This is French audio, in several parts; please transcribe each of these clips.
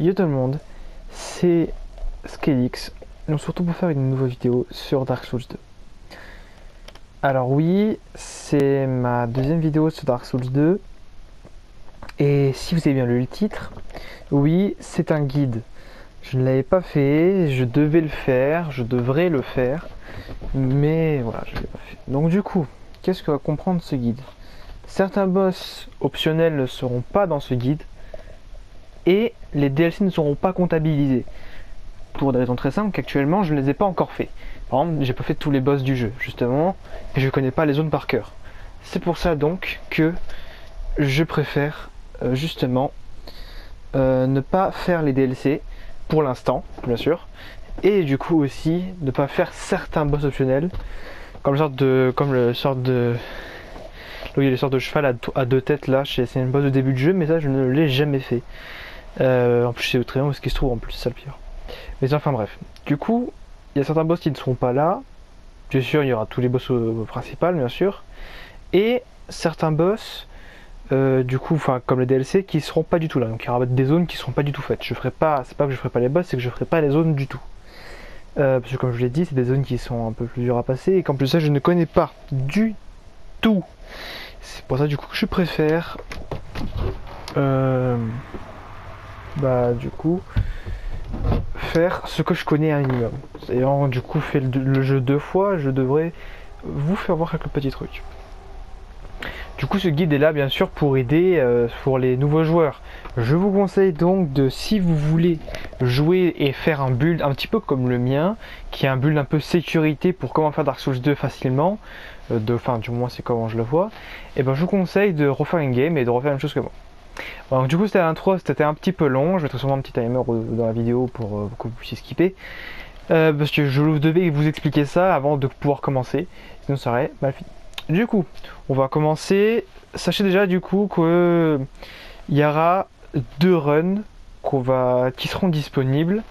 Yo tout le monde, c'est Skelix, nous surtout pour faire une nouvelle vidéo sur Dark Souls 2. Alors oui, c'est ma deuxième vidéo sur Dark Souls 2, et si vous avez bien lu le titre, oui, c'est un guide. Je ne l'avais pas fait, je devais le faire, je devrais le faire, mais voilà, je ne l'ai pas fait. Donc du coup, qu'est-ce que va comprendre ce guide? Certains boss optionnels ne seront pas dans ce guide, et les DLC ne seront pas comptabilisés. Pour des raisons très simples, qu'actuellement je ne les ai pas encore fait. Par exemple, j'ai pas fait tous les boss du jeu, justement, et je connais pas les zones par cœur. C'est pour ça donc que je préfère justement ne pas faire les DLC pour l'instant, bien sûr, et du coup aussi ne pas faire certains boss optionnels, comme le sorte de il y a les sortes de cheval à deux têtes là, c'est une boss de début de jeu, mais ça je ne l'ai jamais fait. En plus, c'est très bien où est-ce qu'il se trouve en plus, c'est ça le pire. Mais enfin bref. Du coup, il y a certains boss qui ne seront pas là. Bien sûr, il y aura tous les boss principaux, bien sûr. Et certains boss, du coup, enfin comme les DLC, qui seront pas du tout là. Donc il y aura des zones qui seront pas du tout faites. Je ferai pas, c'est pas que je ferai pas les boss, c'est que je ferai pas les zones du tout. Parce que comme je l'ai dit, c'est des zones qui sont un peu plus dures à passer et qu'en plus ça, je ne connais pas du tout. C'est pour ça du coup que je préfère. Bah du coup faire ce que je connais un minimum. Ayant du coup fait le jeu deux fois, je devrais vous faire voir quelques petits trucs. Du coup, ce guide est là bien sûr pour aider pour les nouveaux joueurs. Je vous conseille donc de, si vous voulez jouer et faire un build un petit peu comme le mien, qui est un build un peu sécurité pour comment faire Dark Souls 2 facilement, enfin du moins c'est comment je le vois, et ben je vous conseille de refaire une game et de refaire la même chose que moi. Donc du coup c'était l'intro, c'était un petit peu long, je mettrai sûrement un petit timer dans la vidéo pour que vous puissiez skipper. Parce que je devais vous expliquer ça avant de pouvoir commencer, sinon ça aurait mal fini. Du coup, on va commencer. Sachez déjà du coup que il y aura deux runs qui seront disponibles.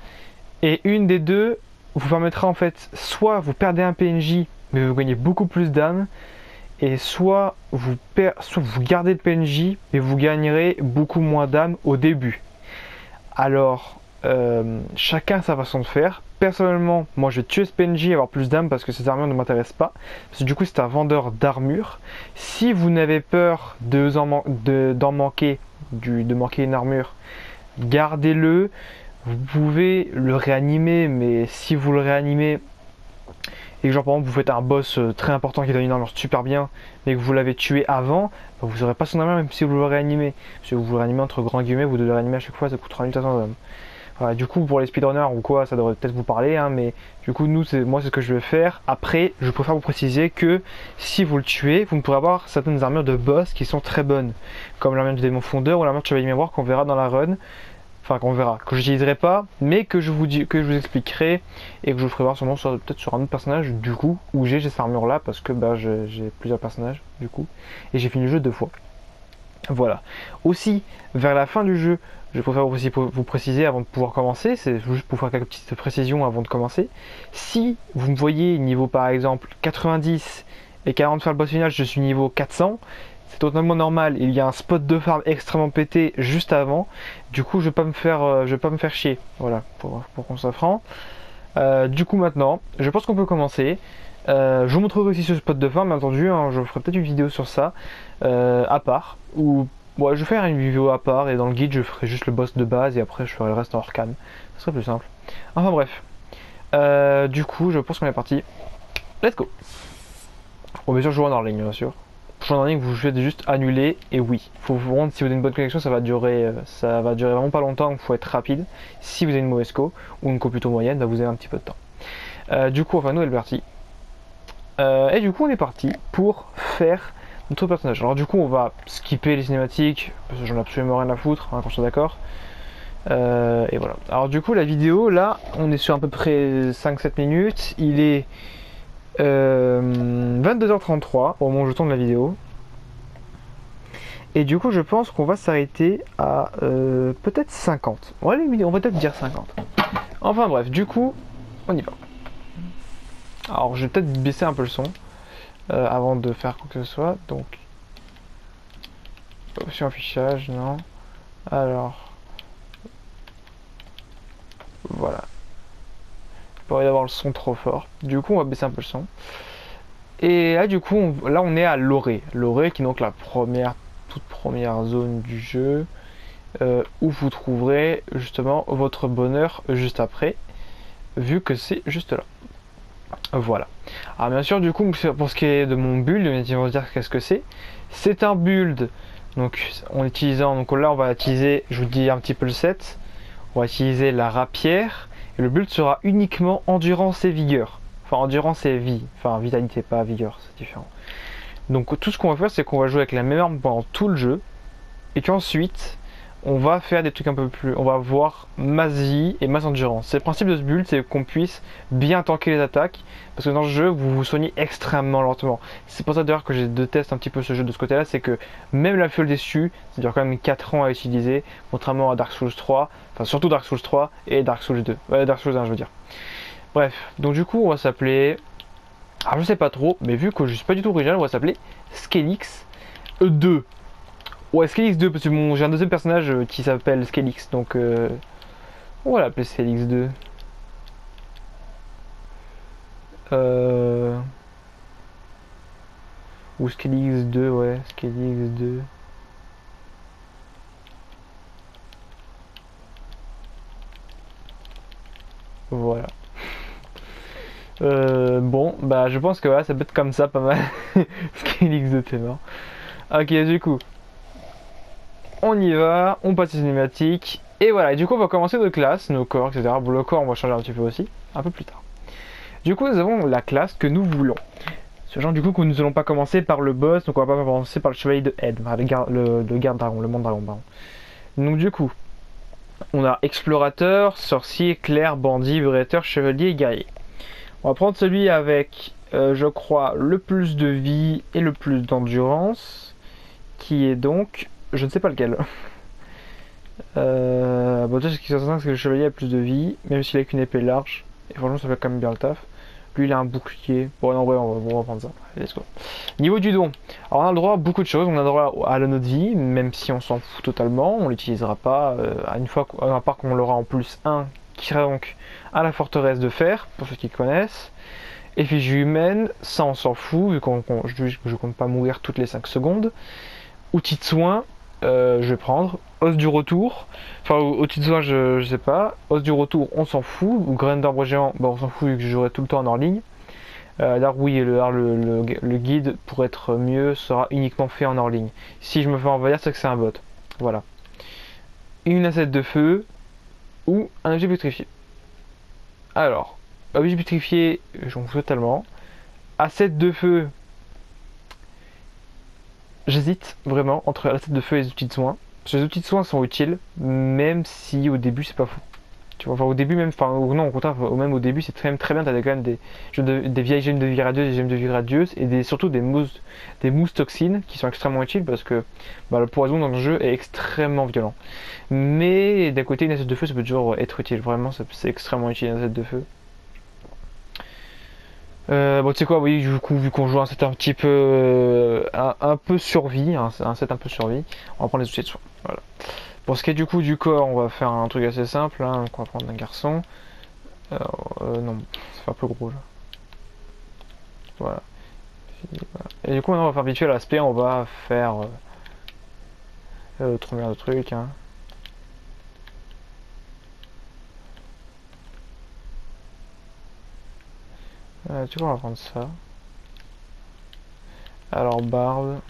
Et une des deux vous permettra en fait, soit vous perdez un PNJ mais vous gagnez beaucoup plus d'âme, et soit vous gardez le PNJ mais vous gagnerez beaucoup moins d'âme au début. Alors, chacun sa façon de faire. Personnellement, moi je vais tuer ce PNJ et avoir plus d'âme parce que ces armures ne m'intéressent pas. Parce que du coup, c'est un vendeur d'armure. Si vous n'avez peur d'en manquer, de manquer une armure, gardez-le. Vous pouvez le réanimer, mais si vous le réanimez et que genre par exemple vous faites un boss très important qui donne une armure super bien, mais que vous l'avez tué avant, bah, vous n'aurez pas son armure même si vous le réanimez. Si vous le réanimez entre grands guillemets, vous devez le réanimer à chaque fois, ça coûtera 1500 d'âme. Voilà, du coup pour les speedrunners ou quoi, ça devrait peut-être vous parler, hein, mais du coup moi c'est ce que je vais faire. Après, je préfère vous préciser que si vous le tuez, vous ne pourrez avoir certaines armures de boss qui sont très bonnes, comme l'armure du démon fondeur ou l'armure de chevalier mémoire qu'on verra dans la run. Enfin qu'on verra, que j'utiliserai pas, mais que je vous expliquerai et que je vous ferai voir sûrement peut-être sur un autre personnage du coup, où j'ai cette armure là, parce que bah, j'ai plusieurs personnages du coup, et j'ai fini le jeu deux fois. Voilà. Aussi, vers la fin du jeu, je préfère aussi vous préciser avant de pouvoir commencer, c'est juste pour faire quelques petites précisions avant de commencer. Si vous me voyez niveau par exemple 90 et qu'avant de faire le boss final je suis niveau 400, c'est totalement normal, il y a un spot de farm extrêmement pété juste avant, du coup je vais pas me faire chier, voilà, pour qu'on soit franc. Du coup maintenant, je pense qu'on peut commencer. Je vous montrerai aussi ce spot de farm, bien entendu, hein, je ferai peut-être une vidéo sur ça, à part, ou ouais, je vais faire une vidéo à part, et dans le guide je ferai juste le boss de base, et après je ferai le reste en hors-cam, ce serait plus simple. Enfin bref, du coup je pense qu'on est parti, let's go. Bon bien sûr je joue en ligne bien sûr. En ligne, vous faites juste annuler et oui. Faut vous rendre, si vous avez une bonne connexion, ça va durer vraiment pas longtemps, donc faut être rapide. Si vous avez une mauvaise co ou une co plutôt moyenne, bah vous avez un petit peu de temps. Du coup, enfin nous, elle est partie. Et du coup, on est parti pour faire notre personnage. Alors du coup, on va skipper les cinématiques parce que j'en ai absolument rien à foutre, hein, qu'on soit d'accord. Et voilà. Alors du coup, la vidéo, là, on est sur à peu près 5-7 minutes. Il est 22h33 au moment où je tourne la vidéo. Et du coup je pense qu'on va s'arrêter à peut-être 50. On va peut-être dire 50. Enfin bref, du coup, on y va. Alors je vais peut-être baisser un peu le son avant de faire quoi que ce soit. Donc, option affichage, non. Alors, Voilà. Pour y avoir le son trop fort. Du coup, on va baisser un peu le son. Et là, du coup, là, on est à l'orée. L'orée qui est donc la toute première zone du jeu. Où vous trouverez justement votre bonheur juste après. Vu que c'est juste là. Voilà. Alors bien sûr, du coup, pour ce qui est de mon build, on va dire qu'est-ce que c'est. C'est un build. Donc, en utilisant, donc là, on va utiliser, je vous dis un petit peu le set. On va utiliser la rapière. Et le build sera uniquement endurance et vigueur. Enfin, endurance et vie. Enfin, vitalité, pas vigueur, c'est différent. Donc, tout ce qu'on va faire, c'est qu'on va jouer avec la même arme pendant tout le jeu. Et qu'ensuite, on va faire des trucs un peu plus... On va voir masse vie et masse endurance. C'est le principe de ce build, c'est qu'on puisse bien tanker les attaques. Parce que dans ce jeu, vous vous soignez extrêmement lentement. C'est pour ça d'ailleurs que je déteste un petit peu ce jeu de ce côté-là. C'est que même la fiole déçue, ça dure quand même 4 ans à utiliser. Contrairement à Dark Souls 3. Enfin, surtout Dark Souls 3 et Dark Souls 2. Dark Souls 1, je veux dire. Bref, donc du coup, on va s'appeler... Alors, je sais pas trop, mais vu que je suis pas du tout original, on va s'appeler Skelix 2. Ouais, Skelix 2, parce que bon, j'ai un deuxième personnage qui s'appelle Skelix, donc on va l'appeler Skelix 2. Ou Skelix 2, ouais, Skelix 2. Voilà. Bon, bah je pense que voilà, ça peut être comme ça, pas mal. Skelix 2, t'es mort. Ok, du coup, on y va, on passe les cinématiques. Et voilà, et du coup on va commencer nos classes, nos corps, etc. Bon, le corps on va changer un petit peu aussi, un peu plus tard. Du coup nous avons la classe que nous voulons. Ce genre du coup que nous allons pas commencer par le boss, donc on va pas commencer par le chevalier de Ed, enfin, le garde dragon, le monde dragon, pardon. Donc du coup, on a explorateur, sorcier, clerc, bandit, bréteur, chevalier et guerrier. On va prendre celui avec, je crois, le plus de vie et le plus d'endurance, qui est donc, je ne sais pas lequel. Bon, déjà, ce qui est certain, c'est que le chevalier a plus de vie, même s'il a qu'une épée large. Et franchement, ça fait quand même bien le taf. Lui, il a un bouclier. Bon, non, ouais, on va prendre ça. Allez, let's go. Niveau du don. Alors, on a le droit à beaucoup de choses. On a le droit à notre vie, même si on s'en fout totalement. On l'utilisera pas. À part qu'on l'aura en plus un, qui sera donc à la forteresse de fer, pour ceux qui connaissent. Effigie humaine, ça, on s'en fout, vu que je compte pas mourir toutes les 5 secondes. Outil de soin, je vais prendre. Os du retour, enfin outil de soin je sais pas. Os du retour on s'en fout. Ou graine d'arbre géant, bah, on s'en fout vu que je jouerai tout le temps en hors ligne. Là oui, le guide pour être mieux sera uniquement fait en hors ligne. Si je me fais envahir, c'est que c'est un bot. Voilà. Une assiette de feu ou un objet pétrifié. Alors, objet pétrifié, j'en fous totalement. Assiette de feu, j'hésite vraiment entre la tête de feu et les outils de soin. Parce que les outils de soin sont utiles, même si au début c'est pas fou. Tu vois, enfin, au début même, enfin non au contraire, même au début c'est très bien, t'as quand même des vieilles gemmes de vie radieuse, des gemmes de vie radieuses et surtout des mousses toxines qui sont extrêmement utiles parce que bah, le poison dans le jeu est extrêmement violent. Mais d'un côté une assiette de feu ça peut toujours être utile, vraiment c'est extrêmement utile une assiette de feu. Bon, tu sais quoi, oui, du coup, vu qu'on joue un set un petit peu, un peu survie, un set un peu survie, on va prendre les outils de soin. Voilà. Pour ce qui est du coup du corps, on va faire un truc assez simple, hein, donc on va prendre un garçon. Non, c'est un peu gros là. Voilà. Et du coup, maintenant, on va faire vite fait l'aspect, on va faire trop bien de trucs, hein. Tu vois, on va prendre ça. Alors, barbe.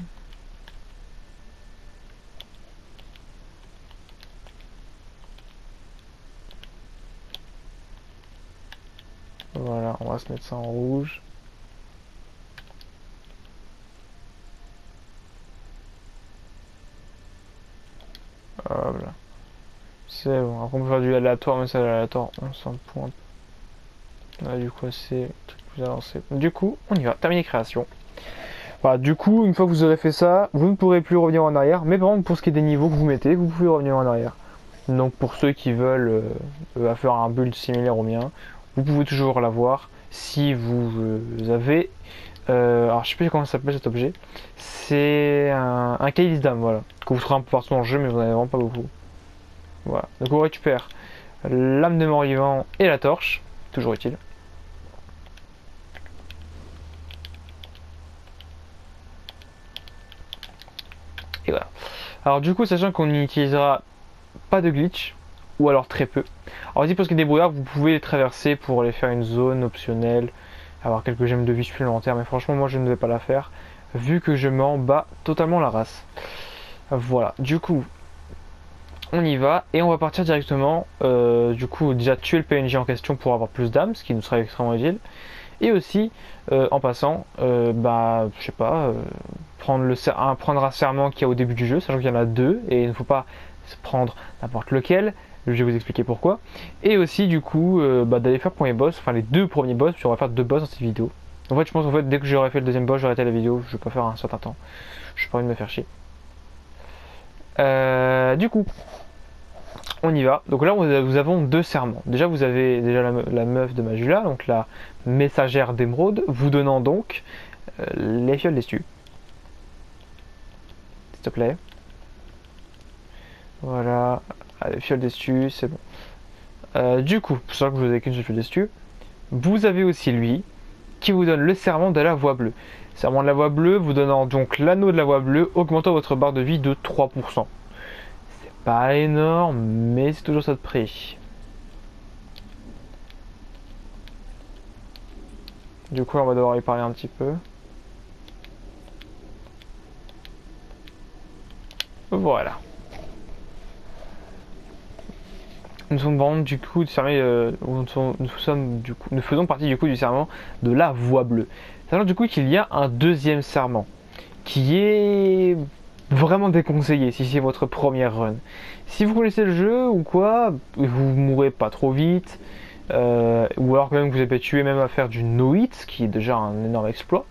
Voilà, on va se mettre ça en rouge. Voilà. C'est bon, après on peut faire du aléatoire, mais c'est aléatoire, on s'en pointe. Là, du coup, c'est plus avancé. Du coup, on y va, terminer création. Voilà, du coup, une fois que vous aurez fait ça, vous ne pourrez plus revenir en arrière. Mais par contre, pour ce qui est des niveaux que vous mettez, vous pouvez revenir en arrière. Donc, pour ceux qui veulent faire un build similaire au mien, vous pouvez toujours l'avoir si vous avez. Alors, je sais plus comment ça s'appelle cet objet. C'est un calice d'âme, voilà. Que vous trouverez un peu partout dans le jeu, mais vous n'en avez vraiment pas beaucoup. Voilà. Donc, on récupère Lame de mort-vivant et la torche, toujours utile. Et voilà. Alors du coup, sachant qu'on n'utilisera pas de glitch, ou alors très peu. Alors ici, parce que des brouillards, vous pouvez les traverser pour aller faire une zone optionnelle, avoir quelques gemmes de vie supplémentaires, mais franchement, moi je ne vais pas la faire, vu que je m'en bats totalement la race. Voilà, du coup, on y va, et on va partir directement, du coup, déjà tuer le PNJ en question pour avoir plus d'âmes, ce qui nous sera extrêmement utile. Et aussi, en passant, bah, je sais pas, prendre un serment qu'il y a au début du jeu, sachant qu'il y en a deux, et il ne faut pas prendre n'importe lequel, je vais vous expliquer pourquoi. Et aussi, du coup, bah, d'aller faire premier boss, enfin les deux premiers boss, puis on va faire deux boss dans cette vidéo. En fait, je pense qu'en fait, dès que j'aurai fait le deuxième boss, j'aurai arrêté la vidéo, je vais pas faire un certain temps. Je n'ai pas envie de me faire chier. Du coup, on y va. Donc là, nous avons deux serments. Déjà, vous avez déjà la meuf de Majula, donc la messagère d'émeraude, vous donnant donc les fioles d'estu. S'il te plaît. Voilà. Allez, fioles d'estu, c'est bon. Du coup, pour ça que vous avez qu'une seule fiole d'estu, vous avez aussi lui qui vous donne le serment de la voie bleue. Serment de la voie bleue, vous donnant donc l'anneau de la voie bleue, augmentant votre barre de vie de 3%. Pas énorme, mais c'est toujours ça de prix. Du coup, on va devoir y parler un petit peu. Voilà. Nous sommes vraiment du coup du serment, nous faisons partie du coup du serment de la voie bleue. Sachant du coup qu'il y a un deuxième serment qui est vraiment déconseillé si c'est votre première run. Si vous connaissez le jeu ou quoi, vous mourrez pas trop vite, ou alors quand même vous avez tué même à faire du no-hit, ce qui est déjà un énorme exploit,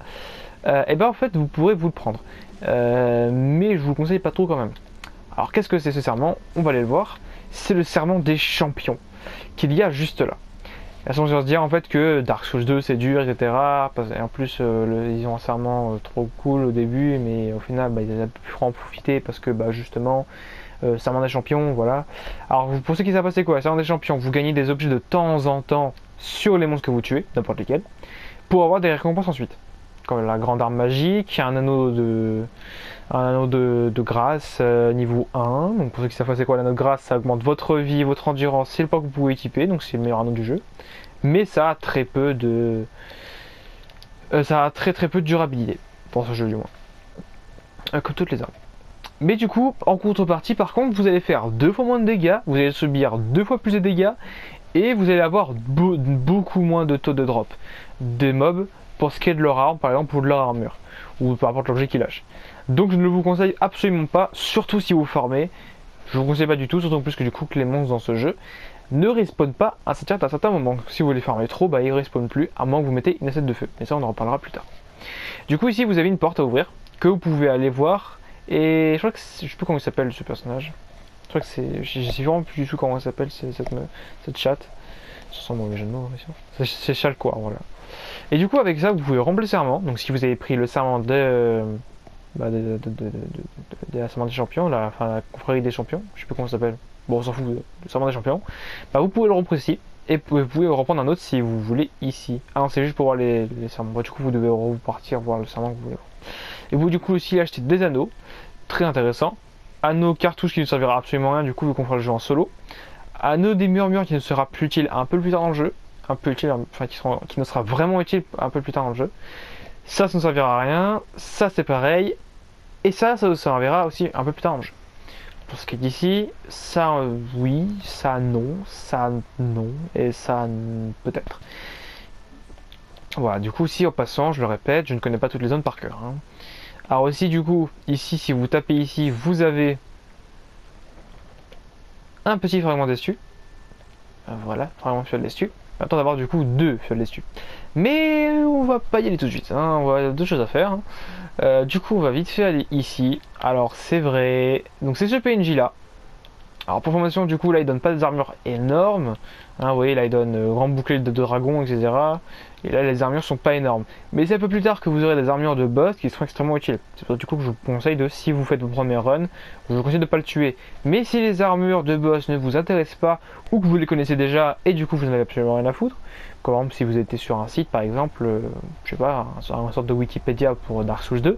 et ben en fait vous pourrez vous le prendre. Mais je vous le conseille pas trop quand même. Alors qu'est-ce que c'est ce serment? On va aller le voir. C'est le serment des champions qu'il y a juste là. Elles sont se dire en fait que Dark Souls 2 c'est dur, etc. Et en plus ils ont un serment trop cool au début, mais au final bah, ils ont pu en profiter parce que bah, justement serment des champions, voilà. Alors pour ceux qui savent pas c'est quoi, serment des champions, vous gagnez des objets de temps en temps sur les monstres que vous tuez, n'importe lesquels, pour avoir des récompenses ensuite. Comme la grande arme magique, un anneau de grâce niveau 1. Donc pour ceux qui savent pas c'est quoi l'anneau de grâce, ça augmente votre vie, votre endurance, c'est le point que vous pouvez équiper, donc c'est le meilleur anneau du jeu. Mais ça a très peu de ça a très peu de durabilité pour ce jeu du moins, comme toutes les armes. Mais du coup en contrepartie par contre vous allez faire 2 fois moins de dégâts, vous allez subir 2 fois plus de dégâts et vous allez avoir beaucoup moins de taux de drop des mobs pour ce qui est de leur arme par exemple ou de leur armure ou peu importe l'objet qu'ils lâchent. Donc je ne vous conseille absolument pas, surtout si vous farmez. Je vous conseille pas du tout, surtout en plus que du coup que les monstres dans ce jeu ne respawnent pas à un certain moment. Si vous les farmez trop, bah ils respawnent plus, à moins que vous mettez une assiette de feu. Mais ça on en reparlera plus tard. Du coup ici vous avez une porte à ouvrir, que vous pouvez aller voir. Et je crois que je sais plus comment il s'appelle ce personnage. Je crois que c'est. Je sais vraiment plus du tout comment elle s'appelle cette chatte. Ça ressemble au jeu de mots, c'est Chalcoir, voilà. Et du coup avec ça vous pouvez remplir le serment. Donc si vous avez pris le serment de la serment des champions, la confrérie des champions, je sais plus comment ça s'appelle. Bon on s'en fout, le serment des champions. Bah vous pouvez le reprendre ici. Et vous pouvez reprendre un autre si vous voulez ici. Ah non c'est juste pour voir les serments. Bah, du coup vous devez repartir voir le serment que vous voulez voir. Et vous du coup aussi acheter des anneaux. Très intéressant. Anneau cartouche qui ne servira absolument à rien du coup vu qu'on fera le jeu en solo. Anneau des murmures qui ne sera plus utile un peu plus tard dans le jeu. Un peu utile, enfin qui ne sera vraiment utile un peu plus tard dans le jeu. Ça ne servira à rien. Ça c'est pareil. Et ça nous servira aussi un peu plus tard dans le jeu. Pour ce qui est d'ici, ça oui, ça non, et ça peut-être. Voilà, du coup ici en passant, je le répète, je ne connais pas toutes les zones par cœur. Hein. Alors aussi du coup, ici si vous tapez ici, vous avez un petit fragment d'estu. Voilà, fragment de fiole d'estu. Attends d'avoir du coup 2 fioles d'estu. Mais on va pas y aller tout de suite, hein. On va 2 choses à faire. Hein. Du coup on va vite fait aller ici. Alors c'est vrai, donc c'est ce PNJ là. Alors pour formation du coup là il donne pas des armures énormes. Hein, vous voyez là il donne grand bouclier de dragon etc. Et là les armures sont pas énormes. Mais c'est un peu plus tard que vous aurez des armures de boss qui seront extrêmement utiles. C'est pour ça du coup que je vous conseille de, si vous faites vos premiers runs, je vous conseille de ne pas le tuer. Mais si les armures de boss ne vous intéressent pas, ou que vous les connaissez déjà et du coup vous n'avez absolument rien à foutre, comme par exemple si vous étiez sur un site par exemple, je sais pas, une sorte de Wikipédia pour Dark Souls 2,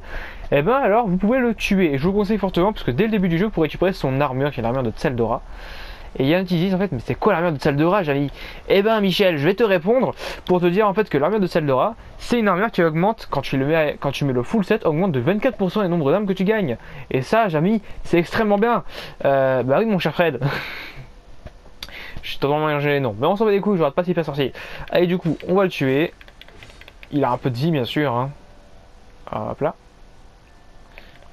et ben alors vous pouvez le tuer. Et je vous conseille fortement parce que dès le début du jeu, pour récupérer son armure, qui est l'armure de Tseldora. Et il y en a qui disent en fait, mais c'est quoi l'armure de Tseldora, Javi? Eh ben Michel, je vais te répondre pour te dire en fait que l'armure de Tseldora, c'est une armure qui augmente quand tu mets le full set, augmente de 24% les nombres d'âmes que tu gagnes. Et ça, Jamy, c'est extrêmement bien. Bah oui mon cher Fred. Je suis totalement mélangé, non. Mais on s'en va des couilles, je rate pas s'il fait sorcier. Allez, du coup, on va le tuer. Il a un peu de vie, bien sûr. Hein. Hop là.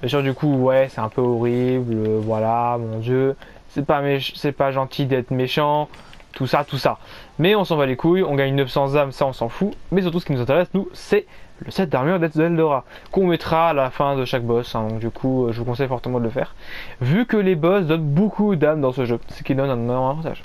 Bien sûr, du coup, ouais, c'est un peu horrible. Voilà, mon dieu. C'est pas gentil d'être méchant. Tout ça, tout ça. Mais on s'en va les couilles. On gagne 900 âmes, ça, on s'en fout. Mais surtout, ce qui nous intéresse, nous, c'est le set d'armure d'Eldora. Qu'on mettra à la fin de chaque boss. Hein. Donc, du coup, je vous conseille fortement de le faire. Vu que les boss donnent beaucoup d'âmes dans ce jeu. Ce qui donne un énorme avantage.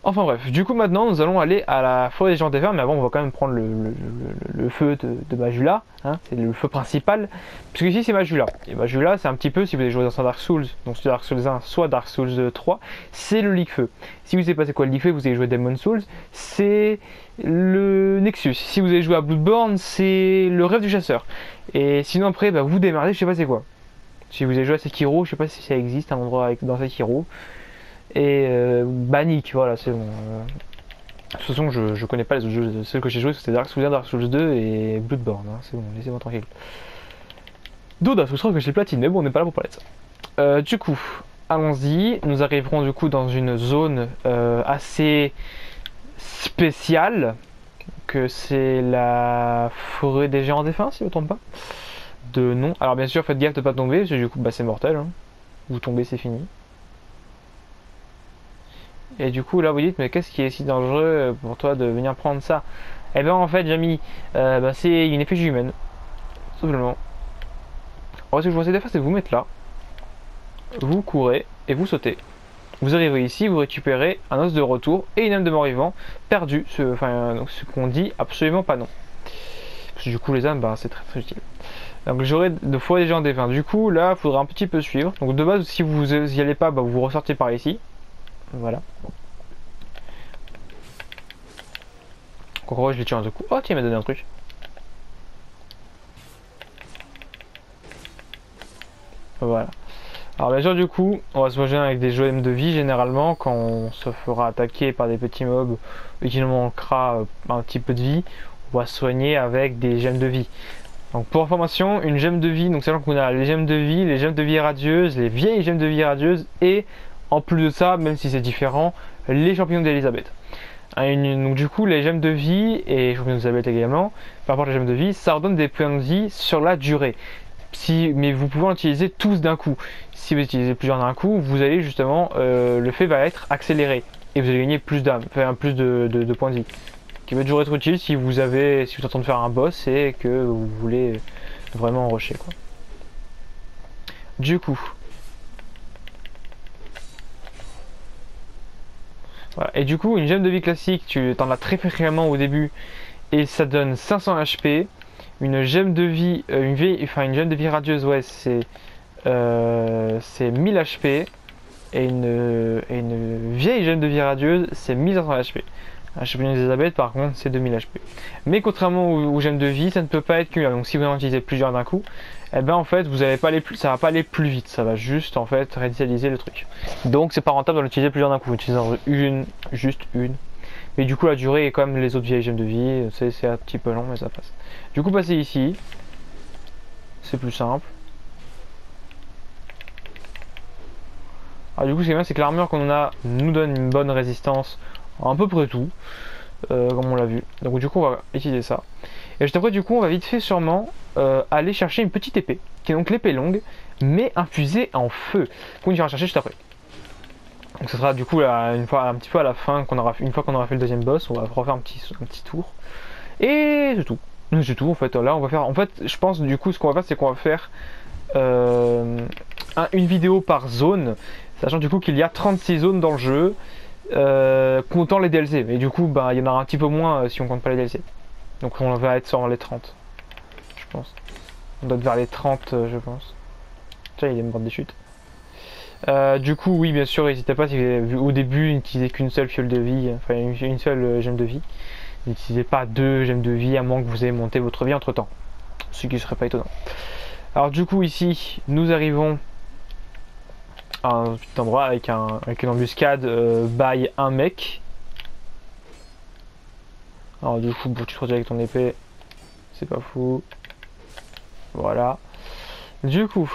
Enfin bref, du coup maintenant nous allons aller à la forêt des géants des vers, mais avant on va quand même prendre le feu de Majula, hein, c'est le feu principal, puisque ici c'est Majula. Et Majula c'est un petit peu, si vous avez joué dans Dark Souls, donc soit Dark Souls 1, soit Dark Souls 3, c'est le Ligue Feu. Si vous savez pas c'est quoi le Ligue Feu, vous avez joué Demon Souls, c'est le Nexus. Si vous avez joué à Bloodborne, c'est le rêve du chasseur. Et sinon après, bah, vous démarrez, je sais pas c'est quoi. Si vous avez joué à Sekiro, je sais pas si ça existe un endroit dans Sekiro. Et Banik, voilà, c'est bon. De toute façon, je connais pas les autres jeux. Ceux que j'ai joué, c'était Dark Souls 1, Dark Souls 2 et Bloodborne. Hein, c'est bon, laissez-moi tranquille. D'autres, je crois que j'ai platine, mais bon, on n'est pas là pour parler de ça. Du coup, allons-y. Nous arriverons du coup dans une zone assez spéciale. Que c'est la forêt des géants défunts, si je ne me trompe pas. De nom. Alors, bien sûr, faites gaffe de pas tomber, parce que du coup, bah, c'est mortel. Hein. Vous tombez, c'est fini. Et du coup là vous dites mais qu'est-ce qui est si dangereux pour toi de venir prendre ça? Eh ben en fait Jamy, bah, c'est une effigie humaine. Tout simplement. Alors ce que je vous conseille de faire c'est de vous mettre là. Vous courez et vous sautez. Vous arrivez ici, vous récupérez un os de retour et une âme de mort-vivant perdue. Ce qu'on dit absolument pas non. Parce que du coup les âmes bah, c'est très très utile. Donc j'aurai deux fois des gens des 20. Du coup là il faudra un petit peu suivre. Donc de base si vous y allez pas, bah, vous ressortez par ici. Voilà. Encore je l'ai tué un coup. Oh tiens il m'a donné un truc. Voilà. Alors bien sûr du coup on va se rejoindre avec des gemmes de vie généralement quand on se fera attaquer par des petits mobs et qu'il nous manquera un petit peu de vie. On va se soigner avec des gemmes de vie. Donc pour information, une gemme de vie, donc sachant qu'on a les gemmes de vie, les gemmes de vie radieuses, les vieilles gemmes de vie radieuses et en plus de ça, même si c'est différent, les champignons d'Elisabeth. Donc du coup, les gemmes de vie et les champignons d'Elisabeth également, par rapport à les gemmes de vie, ça redonne des points de vie sur la durée. Mais vous pouvez en utiliser tous d'un coup. Si vous utilisez plusieurs d'un coup, vous allez justement, le fait va être accéléré et vous allez gagner plus d'âme, enfin plus de points de vie. Qui va toujours être utile si vous êtes en train de faire un boss et que vous voulez vraiment rusher quoi. Du coup. Voilà. Et du coup, une gemme de vie classique, tu en as très fréquemment au début et ça donne 500 HP. Une gemme de vie, une gemme de vie radieuse, ouais, c'est 1000 HP. Et une vieille gemme de vie radieuse, c'est 1500 HP. Un champion d'Elisabeth, par contre, c'est 2000 HP. Mais contrairement aux gemmes de vie, ça ne peut pas être cumulable. Donc si vous en utilisez plusieurs d'un coup, eh ben en fait, vous allez pas aller ça va pas aller plus vite. Ça va juste en fait réinitialiser le truc. Donc c'est pas rentable d'en utiliser plusieurs d'un coup. Vous utilisez juste une. Mais du coup la durée est comme les autres vieilles gemmes de vie. C'est un petit peu long, mais ça passe. Du coup, passez ici. C'est plus simple. Alors du coup, ce qui est bien, c'est que l'armure qu'on a nous donne une bonne résistance à peu près tout, comme on l'a vu. Donc du coup, on va utiliser ça. Et juste après, du coup, on va vite fait sûrement aller chercher une petite épée, qui est donc l'épée longue, mais infusée en feu, qu'on ira chercher juste après. Donc ce sera du coup un petit peu à la fin, une fois qu'on aura fait le deuxième boss, on va refaire un petit tour. Et c'est tout. C'est tout en fait. Là, on va faire. En fait, je pense du coup, ce qu'on va faire, c'est qu'on va faire une vidéo par zone, sachant du coup qu'il y a 36 zones dans le jeu. Comptant les DLC, mais du coup bah il y en aura un petit peu moins si on compte pas les DLC. Donc on va être sur les 30, je pense. On doit être vers les 30, je pense. Tiens, il est mort des chutes. Du coup, oui, bien sûr, n'hésitez pas, si vous avez vu au début, n'utilisez qu'une seule fiole de vie, enfin une seule gemme de vie. N'utilisez pas 2 gemmes de vie, à moins que vous ayez monté votre vie entre temps. Ce qui ne serait pas étonnant. Alors du coup, ici, nous arrivons à un petit endroit avec une embuscade by un mec. Alors du coup, tu te retires avec ton épée, c'est pas fou. Voilà. Du coup,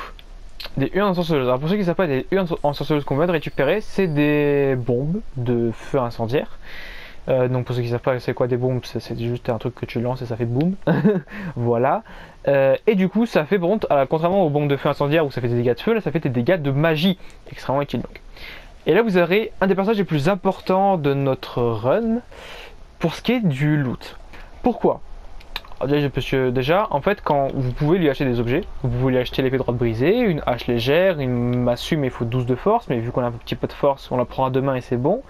des urnes ensorceleuses. Alors pour ceux qui ne savent pas, des urnes ensorceleuses qu'on vient de récupérer, c'est des bombes de feu incendiaire. Donc pour ceux qui ne savent pas c'est quoi des bombes, c'est juste un truc que tu lances et ça fait boum. Voilà. Et du coup ça fait par contre, contrairement aux bombes de feu incendiaire où ça fait des dégâts de feu, là ça fait des dégâts de magie extrêmement utiles donc. Et là vous aurez un des personnages les plus importants de notre run pour ce qui est du loot. Pourquoi? Parce que déjà, en fait, quand vous pouvez lui acheter des objets, vous pouvez lui acheter l'épée droite brisée, une hache légère, une massue mais il faut 12 de force, mais vu qu'on a un petit peu de force, on la prend à deux mains et c'est bon.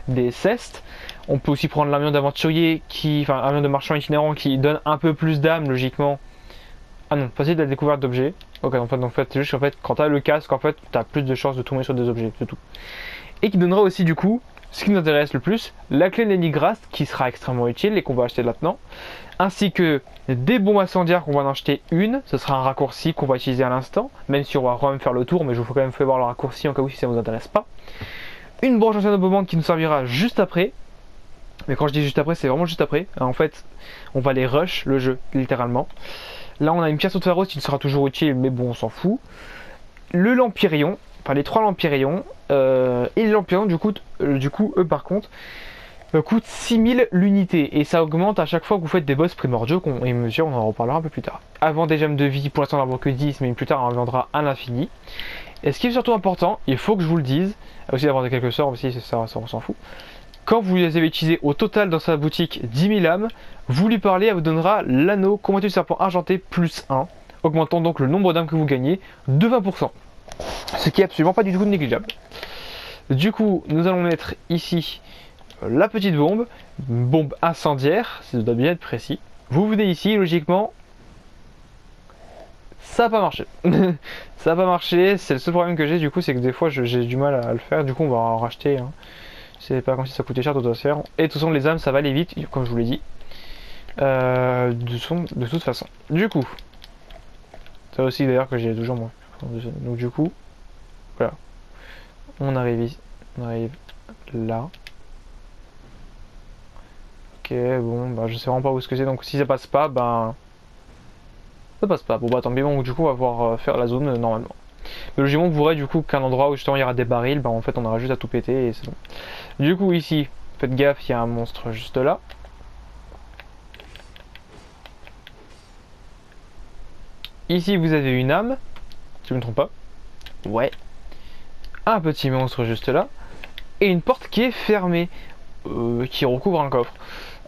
Des cestes. On peut aussi prendre l'armure d'aventurier, enfin l'armure de marchand itinérant qui donne un peu plus d'âme logiquement. Ah non, facile de la découverte d'objets. Ok, en fait, c'est juste en fait, quand t'as le casque, en fait, t'as plus de chances de tomber sur des objets, c'est tout. Et qui donnera aussi du coup, ce qui nous intéresse le plus, la clé Lenigrast qui sera extrêmement utile et qu'on va acheter maintenant, ainsi que des bombes incendiaires qu'on va en acheter une, ce sera un raccourci qu'on va utiliser à l'instant, même si on va quand même faire le tour, mais je vous faut quand même faire voir le raccourci en cas où si ça vous intéresse pas. Une branche ancienne de qui nous servira juste après, mais quand je dis juste après, c'est vraiment juste après. En fait, on va les rush le jeu, littéralement. Là, on a une pierre de pharos qui sera toujours utile, mais bon, on s'en fout. Le Lampyrion, enfin les 3 Lampyrions, et les Lampyrions, du coup, eux par contre, coûtent 6000 l'unité. Et ça augmente à chaque fois que vous faites des boss primordiaux, et mesure, on en reparlera un peu plus tard. Avant des gemmes de vie, pour l'instant, on n'en a que 10, mais plus tard, on en vendra à l'infini. Et ce qui est surtout important, il faut que je vous le dise, aussi d'avoir quelques sorts aussi, ça on s'en fout. Quand vous les avez utilisés au total dans sa boutique 10 000 âmes, vous lui parlez, elle vous donnera l'anneau combattu du serpent argenté plus 1, augmentant donc le nombre d'âmes que vous gagnez de 20%. Ce qui est absolument pas du tout négligeable. Du coup, nous allons mettre ici la petite bombe incendiaire, ça doit bien être précis. Vous venez ici, logiquement, ça n'a pas marché. Ça n'a pas marché, c'est le seul problème que j'ai du coup, c'est que des fois j'ai du mal à le faire, du coup on va en racheter. Hein. C'est pas comme si ça coûtait cher de faire. Et de toute façon, les âmes ça va aller vite, comme je vous l'ai dit. De toute façon. Du coup, ça aussi d'ailleurs que j'ai toujours moins. Donc du coup, voilà. On arrive ici. On arrive là. Ok, bon, bah je sais vraiment pas où ce que c'est. Donc si ça passe pas, ben. Ça passe pas. Bon bah tant pis, bon, du coup on va pouvoir faire la zone normalement. Mais logiquement, vous verrez du coup qu'un endroit où justement il y aura des barils, bah en fait on aura juste à tout péter et c'est bon. Du coup ici, faites gaffe, il y a un monstre juste là. Ici vous avez une âme, si je ne me trompe pas. Ouais. Un petit monstre juste là. Et une porte qui est fermée, qui recouvre un coffre.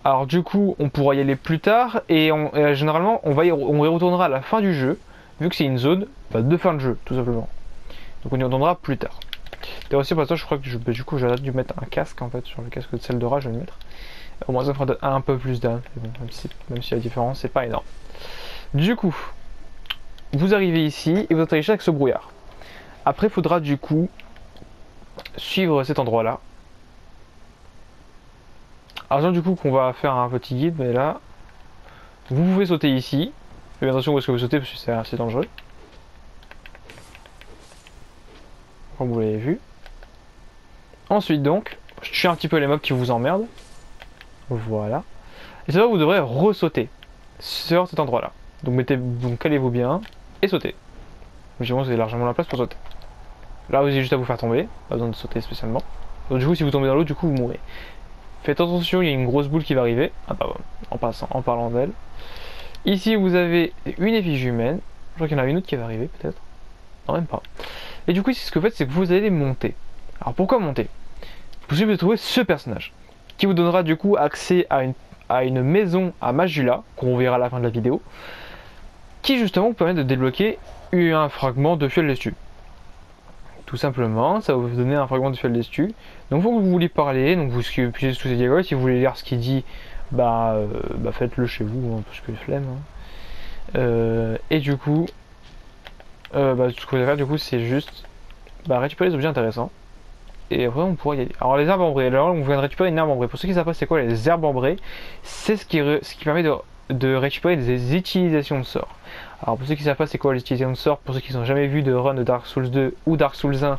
Alors du coup on pourra y aller plus tard et généralement on y retournera à la fin du jeu, vu que c'est une zone de fin de jeu tout simplement. Donc on y retournera plus tard. Et aussi pour ça je crois que du coup j'arrête de mettre un casque en fait sur le casque de celle d'Ora, je vais le mettre. Au moins ça fera un peu plus d'âme, bon, même si la différence c'est pas énorme. Du coup, vous arrivez ici et vous atterrissez avec ce brouillard. Après il faudra du coup suivre cet endroit là. Alors du coup qu'on va faire un petit guide, mais là vous pouvez sauter ici. Faites attention où est-ce que vous sautez parce que c'est assez dangereux. Comme vous l'avez vu. Ensuite donc, je tue un petit peu les mobs qui vous emmerdent. Voilà. Et c'est là où vous devrez ressauter sur cet endroit là. Donc calez-vous bien et sautez. Logiquement vous avez largement la place pour sauter. Là vous avez juste à vous faire tomber, pas besoin de sauter spécialement. Donc du coup si vous tombez dans l'eau, du coup vous mourrez. Faites attention, il y a une grosse boule qui va arriver. Ah bah en parlant d'elle. Ici vous avez une effigie humaine. Je crois qu'il y en a une autre qui va arriver peut-être. Non même pas. Et du coup ici ce que vous faites c'est que vous allez monter. Alors pourquoi monter? Vous devez trouver ce personnage. Qui vous donnera du coup accès à une maison à Majula, qu'on verra à la fin de la vidéo. Qui justement vous permet de débloquer un fragment de fiole d'estu. Tout simplement, ça va vous donner un fragment de fiole d'estu. Donc, faut que vous voulez parler, donc vous utilisez tous ces dialogues. Si vous voulez lire ce qu'il dit, bah faites-le chez vous, hein, parce que flemme. Hein. Et du coup, bah, ce que vous allez faire du coup, c'est juste récupérer les objets intéressants. Et après, on pourra y aller. Alors, les arbres ambrés. Alors, on vient de récupérer une arbre ambrée. Pour ceux qui savent pas c'est quoi les herbes ambrées, c'est ce qui permet de récupérer des utilisations de sorts. Alors, pour ceux qui savent pas c'est quoi les utilisations de sorts, pour ceux qui n'ont jamais vu de run de Dark Souls 2 ou Dark Souls 1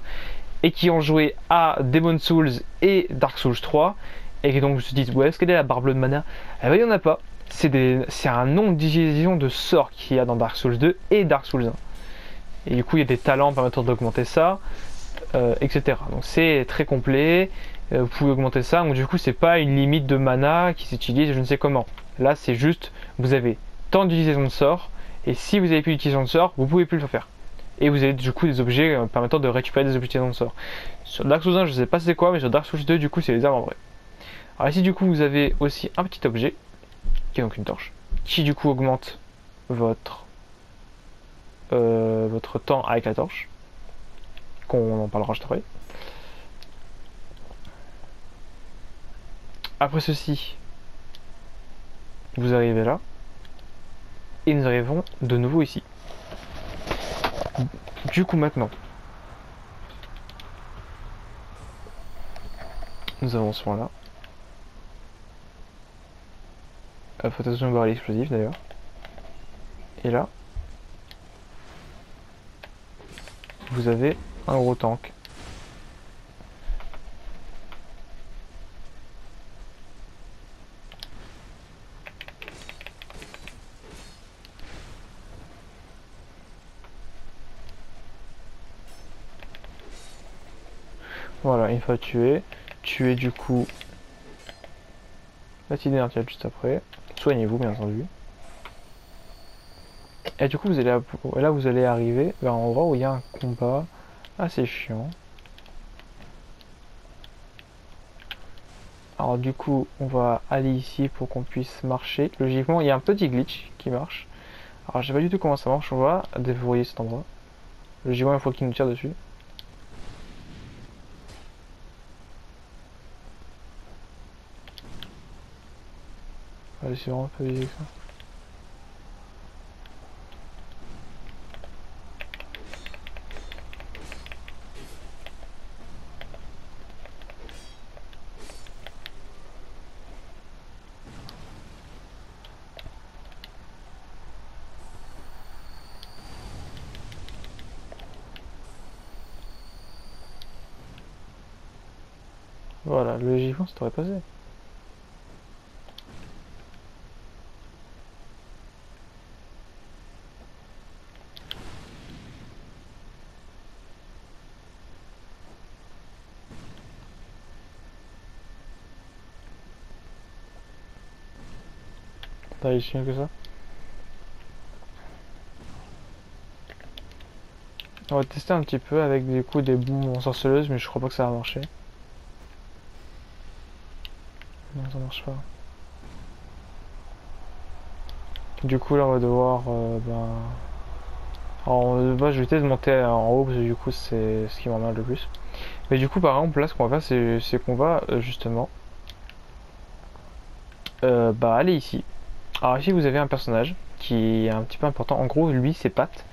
et qui ont joué à Demon Souls et Dark Souls 3 et qui donc se disent ouais, est-ce qu'elle est la barre bleue de mana? Eh ben, il n'y en a pas. C'est un nombre d'utilisations de sorts qu'il y a dans Dark Souls 2 et Dark Souls 1. Et du coup, il y a des talents permettant d'augmenter ça. Etc. Donc c'est très complet, vous pouvez augmenter ça, donc du coup c'est pas une limite de mana qui s'utilise je ne sais comment. Là c'est juste, vous avez tant d'utilisations de sorts, et si vous avez plus d'utilisation de sorts, vous pouvez plus le faire. Et vous avez du coup des objets permettant de récupérer des utilisations de sorts. Sur Dark Souls 1 je sais pas c'est quoi, mais sur Dark Souls 2 du coup c'est les armes en vrai. Alors ici du coup vous avez aussi un petit objet, qui est donc une torche, qui du coup augmente votre temps avec la torche. Qu'on en parlera juste après. Après ceci, vous arrivez là, et nous arrivons de nouveau ici. Du coup maintenant, nous avons ce point là. Faut attention au baril explosif d'ailleurs. Et là, vous avez un gros tank. Voilà, une fois tué, tuez du coup la petite inertiale juste après. Soignez-vous bien entendu. Et du coup vous allez arriver vers un endroit où il y a un combat assez chiant. Alors du coup on va aller ici pour qu'on puisse marcher. Logiquement il y a un petit glitch qui marche. Alors je sais pas du tout comment ça marche, on va déverrouiller cet endroit. Logiquement il faut qu'il nous tire dessus. Allez, c'est vraiment pas easy ça. Voilà, logiquement ça devrait passer. T'as ici mieux que ça. On va tester un petit peu avec du coup des bombes ensorceleuses, mais je crois pas que ça va marcher. Non, ça marche pas. Du coup là on va devoir alors, je vais essayer de monter en haut parce que du coup c'est ce qui m'emmerde le plus. Mais du coup par exemple là ce qu'on va faire c'est qu'on va justement aller ici. Alors ici vous avez un personnage qui est un petit peu important. En gros lui c'est Pat.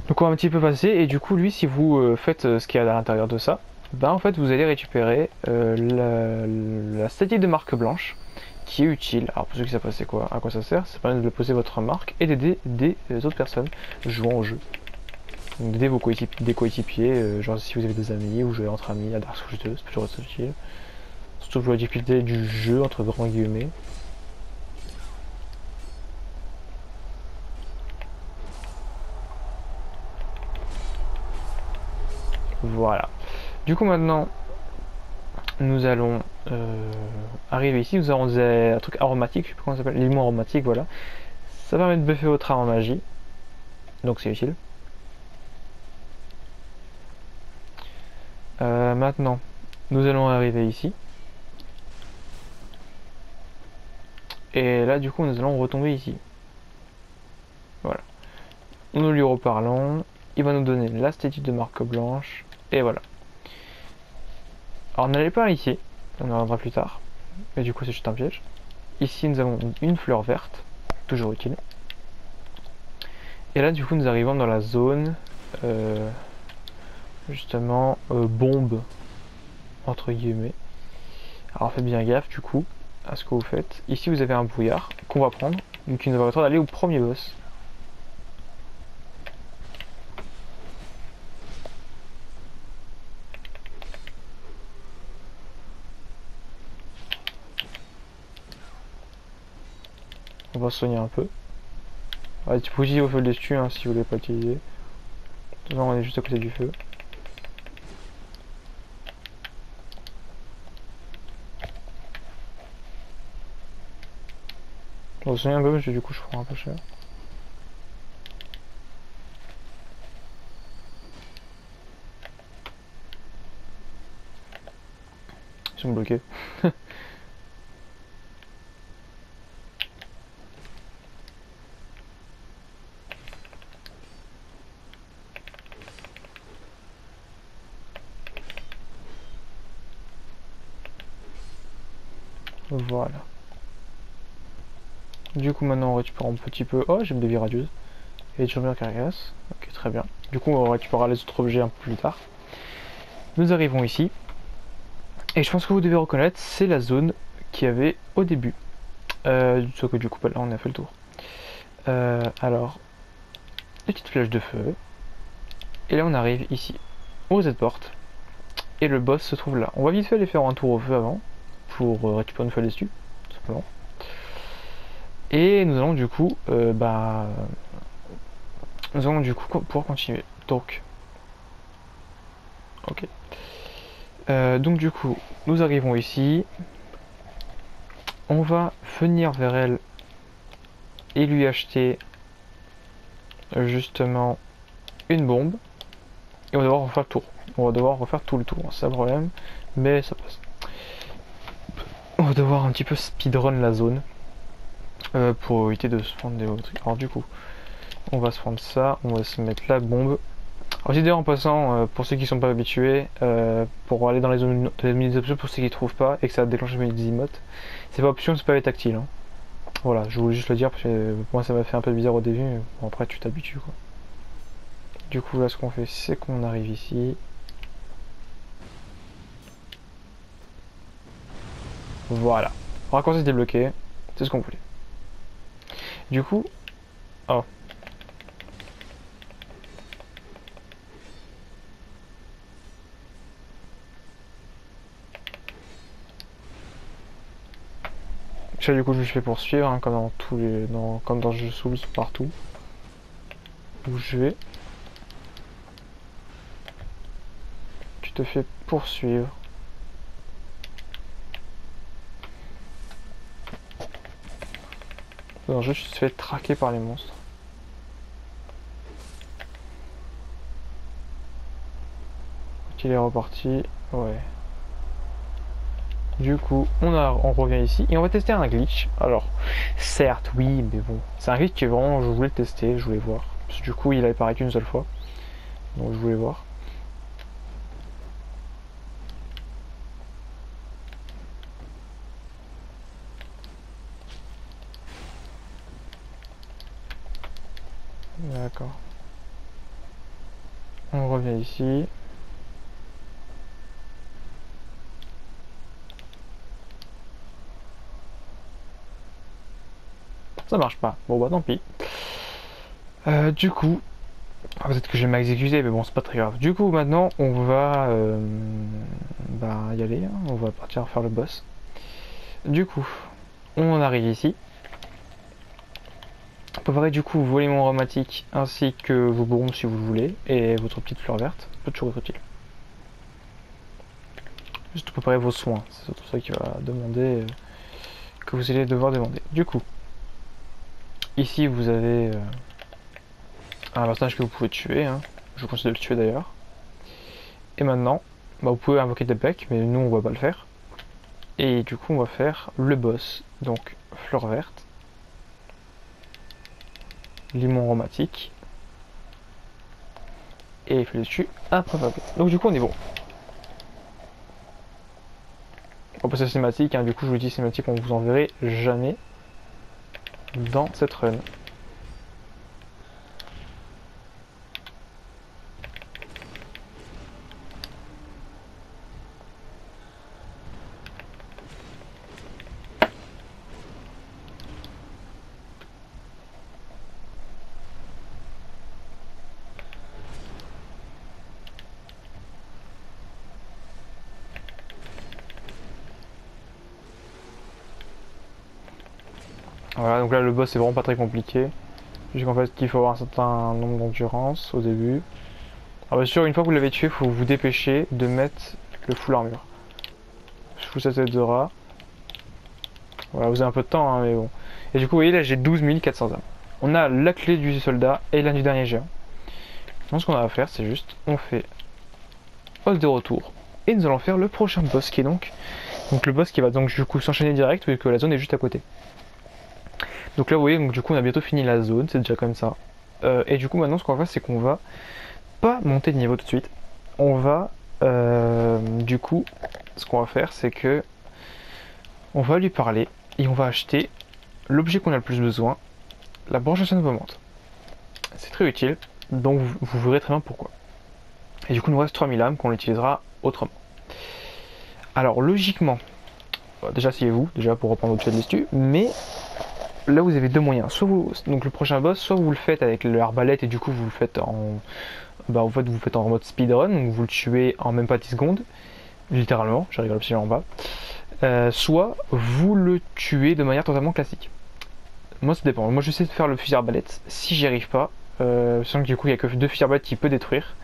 Donc on va un petit peu passer et du coup lui si vous faites ce qu'il y a à l'intérieur de ça, en fait vous allez récupérer la statique de marque blanche qui est utile. Alors pour ceux qui savent pas c'est quoi, à quoi ça sert, ça permet de poser votre marque et d'aider des autres personnes jouant au jeu. Donc d'aider des coéquipiers, genre si vous avez des amis ou jouez entre amis à Dark Souls 2, c'est toujours utile. Surtout pour la difficulté du jeu entre grands guillemets. Voilà. Du coup maintenant nous allons arriver ici, nous avons un truc aromatique, je sais plus comment ça s'appelle, l'élément aromatique, voilà. Ça permet de buffer votre arme en magie, donc c'est utile. Maintenant, nous allons arriver ici. Et là, du coup, nous allons retomber ici. Voilà. Nous lui reparlons. Il va nous donner la statue de marque blanche. Et voilà. Alors, n'allez pas ici. On en reviendra plus tard. Mais du coup, c'est juste un piège. Ici nous avons une fleur verte, toujours utile. Et là du coup nous arrivons dans la zone justement bombe entre guillemets. Alors faites bien gaffe du coup à ce que vous faites. Ici vous avez un brouillard qu'on va prendre, donc qui nous va permettre d'aller au premier boss. On va soigner un peu. Ouais, tu peux utiliser vos feux dessus hein, si vous voulez pas utiliser. Là on est juste à côté du feu. On va soigner un peu parce que du coup je prends un peu cher. Ils sont bloqués. Voilà. Du coup maintenant on récupère un petit peu... Oh j'ai une vie radieuse. Et toujours bien carcasse. Ok très bien. Du coup on récupérera les autres objets un peu plus tard. Nous arrivons ici. Et je pense que vous devez reconnaître, c'est la zone qu'il y avait au début. Sauf que du coup là on a fait le tour. Alors, petite flèche de feu. Et là on arrive ici, aux cette porte. Et le boss se trouve là. On va vite fait aller faire un tour au feu avant. Pour récupérer une fois dessus, tout simplement. Et nous allons du coup, nous allons du coup pouvoir continuer. Donc, ok. Donc du coup, nous arrivons ici. On va venir vers elle et lui acheter justement une bombe. Et on va devoir refaire le tour. On va devoir refaire tout le tour, c'est un problème, mais ça passe. On va devoir un petit peu speedrun la zone pour éviter de se prendre des trucs. Alors du coup, on va se prendre ça, on va se mettre la bombe. Alors j'ai dit en passant, pour ceux qui sont pas habitués, pour aller dans les zones des menus options, pour ceux qui trouvent pas et que ça déclenche le menu des emotes, c'est pas option, c'est pas tactile. Hein. Voilà, je voulais juste le dire parce que moi ça m'a fait un peu bizarre au début, mais bon, après tu t'habitues quoi. Du coup là ce qu'on fait c'est qu'on arrive ici. Voilà. Raccourci débloqué, c'est ce qu'on voulait. Du coup, oh. Ça du coup je me fais poursuivre hein, comme dans tous les. Comme dans jeu Souls partout. Où je vais. Tu te fais poursuivre. Dans le jeu tu te fais traquer par les monstres. Il est reparti. Ouais. Du coup, on revient ici et on va tester un glitch. Alors, certes, oui, mais bon, c'est un glitch qui est vraiment, je voulais le tester, je voulais voir. Parce que du coup, il a apparu qu'une seule fois. Donc, je voulais voir. D'accord. On revient ici. Ça marche pas. Bon, bah tant pis. Du coup, peut-être que je vais m'exécuter, mais bon, c'est pas très grave. Du coup, maintenant, on va y aller. Hein. On va partir faire le boss. Du coup, on arrive ici. Vous pouvez du coup voler mon aromatique ainsi que vos bombes si vous le voulez et votre petite fleur verte, peut toujours être utile. Juste préparer vos soins, c'est surtout ça qui va demander que vous allez devoir demander. Du coup, ici vous avez un personnage que vous pouvez tuer, hein. Je vous conseille de le tuer d'ailleurs. Et maintenant, vous pouvez invoquer des becs, mais nous on va pas le faire. Et du coup on va faire le boss, donc fleur verte, limon aromatique, et il faut les tuer après. Donc du coup on est bon. On va passer à la cinématique, hein. Du coup je vous dis cinématique, on vous en verrez jamais dans cette run. Voilà, donc là le boss c'est vraiment pas très compliqué. Juste qu'en fait il faut avoir un certain nombre d'endurance au début. Alors bien sûr une fois que vous l'avez tué, il faut vous dépêcher de mettre le full armure. Je vous ça aidera. Voilà, vous avez un peu de temps hein, mais bon. Et du coup vous voyez là j'ai 12 400 âmes. On a la clé du soldat et la du dernier géant. Donc ce qu'on a à faire c'est juste on fait os de retour. Et nous allons faire le prochain boss qui est donc le boss qui va donc du coup s'enchaîner direct vu que la zone est juste à côté. Donc là vous voyez, donc du coup on a bientôt fini la zone, c'est déjà comme ça. Et du coup maintenant ce qu'on va faire c'est qu'on va pas monter de niveau tout de suite. On va du coup ce qu'on va faire c'est que on va lui parler et on va acheter l'objet qu'on a le plus besoin, la branche sainte-momante. C'est très utile, donc vous verrez très bien pourquoi. Et du coup il nous reste 3000 âmes qu'on utilisera autrement. Alors logiquement, déjà asseyez-vous déjà pour reprendre votre chat de l'estu, mais là vous avez deux moyens, soit vous, donc le prochain boss, soit vous le faites avec l'arbalète et du coup vous le faites en, bah en fait vous le faites en mode speedrun, donc vous le tuez en même pas 10 secondes, littéralement, je rigole absolument pas, soit vous le tuez de manière totalement classique. Moi ça dépend, moi j'essaie de faire le fusil arbalète, si j'y arrive pas, sachant que du coup il n'y a que deux fusils arbalètes qui peut détruire,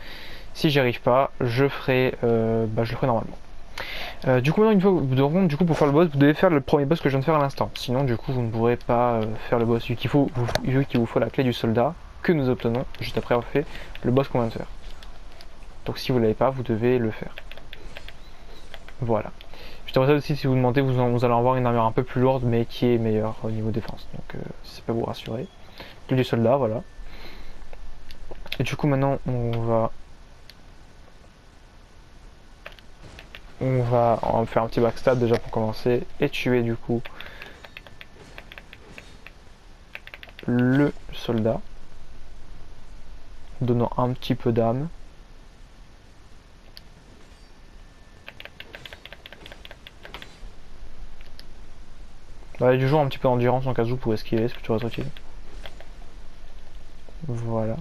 si j'y arrive pas, je le ferai normalement. Du coup, maintenant, une fois du coup, pour faire le boss, vous devez faire le premier boss que je viens de faire à l'instant. Sinon, du coup, vous ne pourrez pas faire le boss. Vu qu'il vous faut la clé du soldat que nous obtenons juste après avoir fait le boss qu'on vient de faire. Donc, si vous l'avez pas, vous devez le faire. Voilà. Je te rappelle aussi, si vous demandez, vous allez avoir une armure un peu plus lourde, mais qui est meilleure au niveau défense. Donc, si ça peut vous rassurer. Clé du soldat, voilà. Et du coup, maintenant, on va faire un petit backstab déjà pour commencer et tuer du coup le soldat, donnant un petit peu d'âme. Bah, du jour un petit peu d'endurance en cas où pour esquiver, c'est toujours utile. Voilà.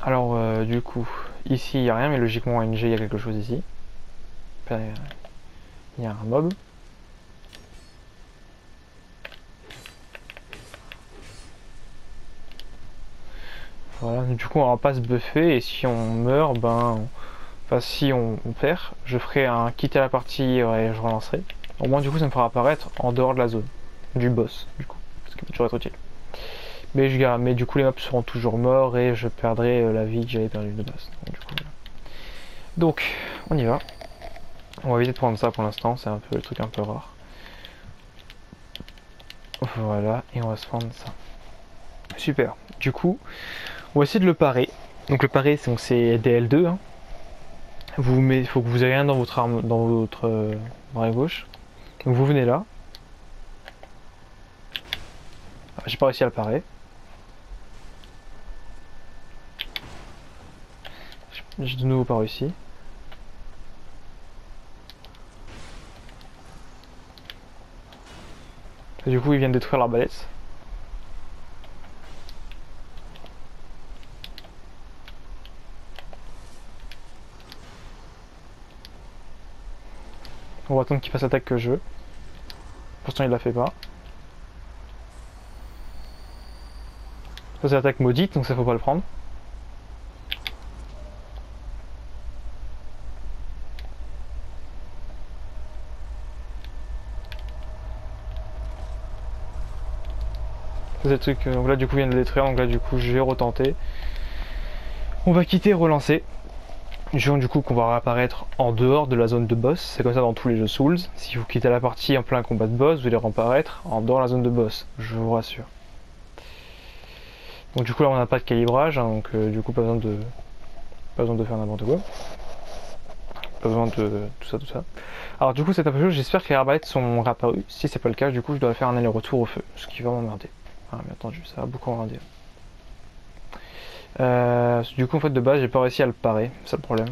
Alors du coup, ici il n'y a rien, mais logiquement NG il y a quelque chose ici. Il y a un mob. Voilà, du coup on va pas se buffer et si on meurt, enfin si on perd, je ferai un quitter la partie et je relancerai. Au moins du coup ça me fera apparaître en dehors de la zone, du boss du coup, ce qui peut toujours être utile. Mais du coup les mobs seront toujours morts et je perdrai la vie que j'avais perdue de base. Donc on y va. On va éviter de prendre ça pour l'instant, c'est un peu le truc un peu rare. Voilà, et on va se prendre ça. Super, du coup, on va essayer de le parer. Donc le parer, c'est DL2. Hein. Il faut que vous ayez rien dans votre arme, dans votre bras gauche. Donc vous venez là. Ah, j'ai pas réussi à le parer. J'ai de nouveau pas réussi. Et du coup, il vient de détruire l'arbalète. On va attendre qu'il fasse l'attaque que je veux. Pour l'instant, il la fait pas. Ça, c'est l'attaque maudite, donc ça faut pas le prendre. Ça, c'est le truc. Donc là, du coup, il vient de le détruire. Donc là, du coup, je vais retenter. On va quitter et relancer. Du coup qu'on va réapparaître en dehors de la zone de boss, c'est comme ça dans tous les jeux Souls. Si vous quittez la partie en plein combat de boss, vous allez réapparaître en dehors de la zone de boss, je vous rassure. Donc du coup là on n'a pas de calibrage, hein, donc du coup pas besoin de faire n'importe quoi. pas besoin de tout ça. Alors du coup cette après j'espère que les arbalètes sont réapparues. Si c'est pas le cas, du coup je dois faire un aller-retour au feu, ce qui va m'emmerder. Ah mais attendu, ça va beaucoup m'emmerder. Du coup en fait de base j'ai pas réussi à le parer, c'est ça le problème.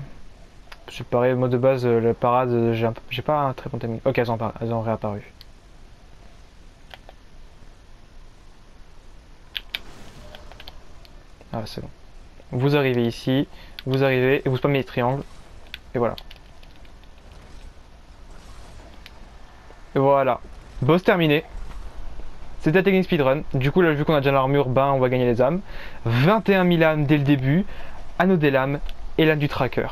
J'ai paré mode de base, la parade, j'ai pas un très bon timing. Ok, elles ont réapparu. Ah c'est bon. Vous arrivez ici, vous arrivez et vous spammez les triangles. Et voilà. Et voilà. Boss terminé. C'était la technique speedrun. Du coup là vu qu'on a déjà l'armure, ben on va gagner les âmes. 21 000 âmes dès le début. Anneau des lames et l'âme du tracker.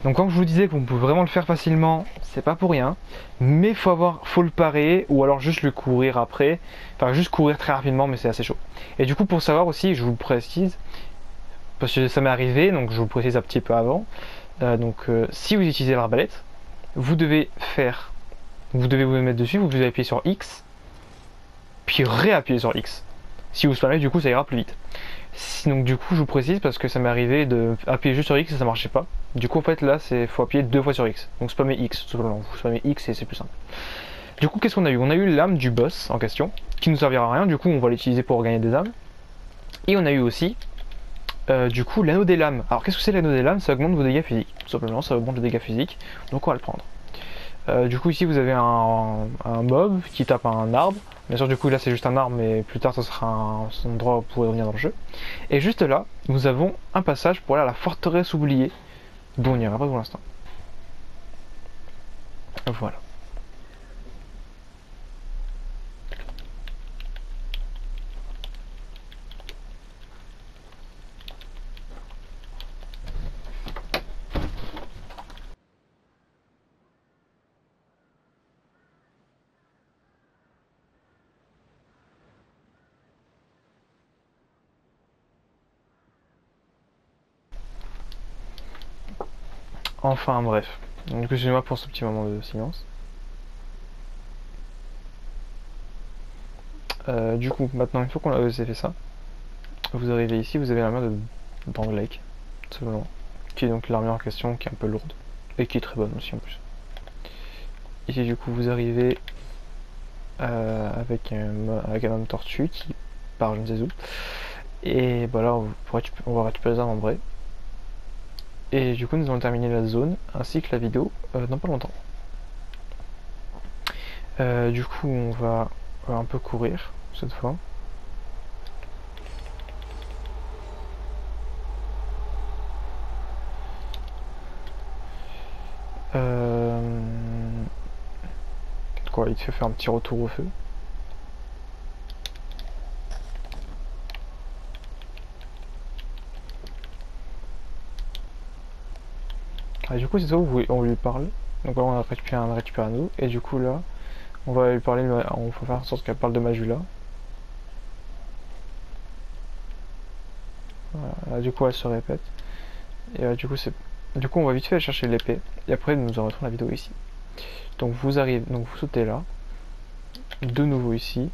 Donc quand je vous disais qu'on peut vraiment le faire facilement, c'est pas pour rien. Mais faut le parer ou alors juste le courir après. Enfin juste courir très rapidement mais c'est assez chaud. Et du coup pour savoir aussi, je vous le précise, parce que ça m'est arrivé, donc je vous le précise un petit peu avant. Si vous utilisez l'arbalète, vous devez vous mettre dessus, vous devez appuyer sur X, puis réappuyer sur X. Si vous spammez, du coup ça ira plus vite. Donc du coup je vous précise parce que ça m'est arrivé d'appuyer juste sur X et ça marchait pas. Du coup en fait là faut appuyer 2 fois sur X. Donc spammez X, tout simplement. Vous spammez X et c'est plus simple. Du coup qu'est-ce qu'on a eu? On a eu l'âme du boss en question, qui nous servira à rien, du coup on va l'utiliser pour gagner des âmes. Et on a eu aussi du coup l'anneau des lames. Alors qu'est-ce que c'est l'anneau des lames? Ça augmente vos dégâts physiques. Tout simplement ça augmente les dégâts physiques. Donc on va le prendre. Du coup ici vous avez un mob qui tape un arbre. Bien sûr du coup là c'est juste un arbre mais plus tard ça sera un endroit où vous pourrez revenir dans le jeu. Et juste là nous avons un passage pour aller à la forteresse oubliée dont on n'ira pas pour l'instant. Voilà. Enfin bref. Donc excusez-moi pour ce petit moment de silence. Du coup maintenant une fois qu'on a fait ça, vous arrivez ici, vous avez l'armure de Drangleic, tout simplement. Qui est donc l'armure en question qui est un peu lourde. Et qui est très bonne aussi en plus. Ici du coup vous arrivez avec un homme tortue qui part je ne sais où. Et bah là on va récupérer les armes en vrai. Et du coup nous allons terminer la zone ainsi que la vidéo dans pas longtemps. Du coup on va un peu courir cette fois. Quoi, il te fait faire un petit retour au feu. Et du coup c'est ça où on lui parle. Donc là on a récupéré un nous. Et du coup là on va lui parler, on va faire en sorte qu'elle parle de Majula. Voilà, là, du coup elle se répète. Et du coup on va vite fait aller chercher l'épée. Et après nous arrêtons la vidéo ici. Donc vous arrivez, donc vous sautez là. De nouveau ici.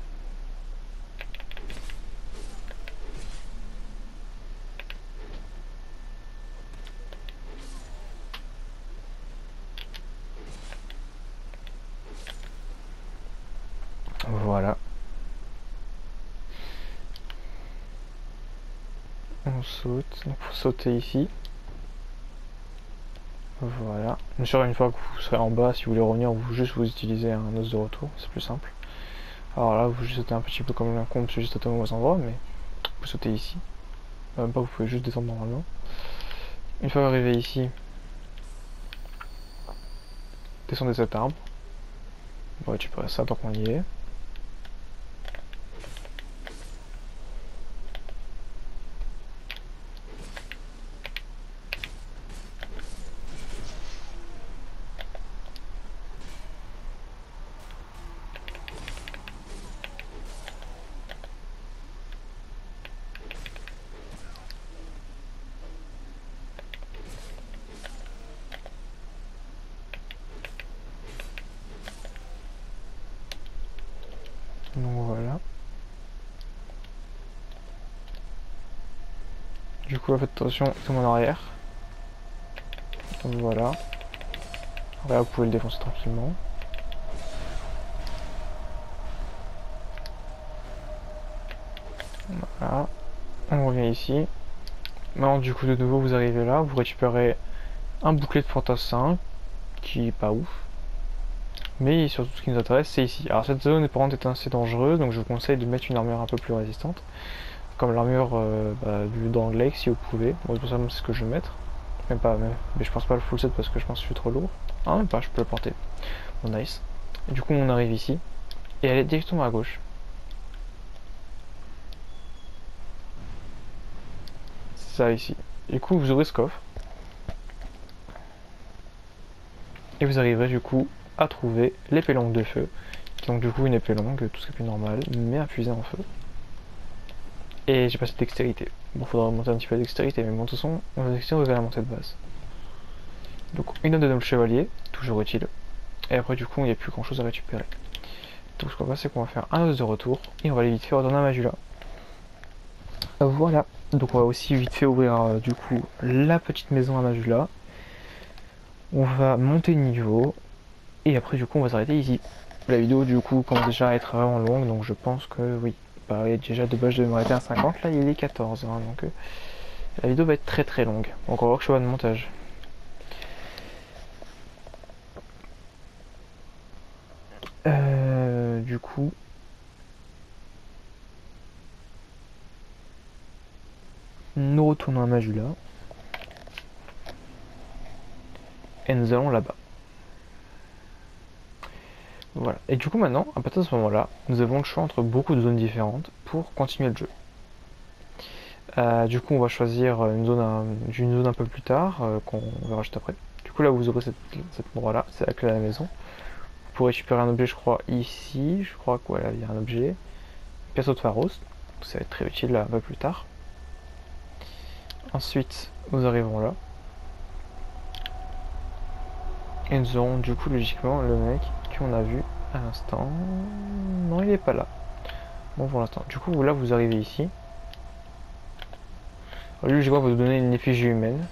Voilà. On saute, donc faut sauter ici. Voilà. Bien sûr, une fois que vous serez en bas, si vous voulez revenir, vous utilisez un os de retour, c'est plus simple. Alors là, vous sautez un petit peu comme un con, c'est juste à au mauvais endroit, mais vous sautez ici. Même pas, vous pouvez juste descendre normalement. Une fois arrivé ici, descendez cet arbre. On va récupérer ça tant qu'on y est. Donc voilà. Du coup, faites attention, tout en arrière. Donc voilà. Là, vous pouvez le défoncer tranquillement. Voilà. On revient ici. Maintenant, du coup, de nouveau, vous arrivez là. Vous récupérez un bouclier de fantassin, qui est pas ouf. Mais surtout, ce qui nous intéresse, c'est ici. Alors, cette zone est assez dangereuse, donc je vous conseille de mettre une armure un peu plus résistante. Comme l'armure du d'Anglais, si vous pouvez. Bon, tout ça, c'est ce que je vais mettre. Même pas, mais je pense pas le full set parce que je pense que je suis trop lourd. Ah, même pas, je peux le porter. Bon, nice. Et du coup, on arrive ici. Et elle est directement à gauche. C'est ça ici. Du coup, vous ouvrez ce coffre. Et vous arriverez du coup à trouver l'épée longue de feu. Qui est donc du coup une épée longue, tout ce qui est plus normal, mais infusée en feu. Et j'ai passé de dextérité. Bon, faudra monter un petit peu de dextérité, mais bon, de toute façon, on va dextérité, vous allez la monter de base. Donc, une note de noble chevalier, toujours utile. Et après, du coup, il n'y a plus grand chose à récupérer. Donc, ce qu'on va faire, c'est qu'on va faire un os de retour, et on va aller vite fait retourner à Majula. Voilà. Donc, on va aussi vite fait ouvrir, du coup, la petite maison à Majula. On va monter de niveau, et après, du coup, on va s'arrêter ici. La vidéo, du coup, commence déjà à être vraiment longue, donc je pense que oui. Bah, déjà, de base, je devais m'arrêter à 50, là, il est 14, hein, donc la vidéo va être très très longue. Donc, on va voir que je fais de montage. Du coup, nous retournons à Majula. Et nous allons là-bas. Voilà. Et du coup maintenant, à partir de ce moment-là, nous avons le choix entre beaucoup de zones différentes pour continuer le jeu. Du coup, on va choisir une zone un peu plus tard, qu'on verra juste après. Du coup, là, vous aurez cet endroit-là, c'est la clé de la maison. Vous pourrez récupérer un objet, je crois, ici. Je crois que voilà, il y a un objet. Pièce de Pharos. Ça va être très utile là, un peu plus tard. Ensuite, nous arrivons là. Et nous aurons du coup logiquement le mec qu'on a vu à l'instant. Non, il n'est pas là. Bon, pour l'instant. Du coup, là, vous arrivez ici. Alors, lui, je vois vous donner une effigie humaine.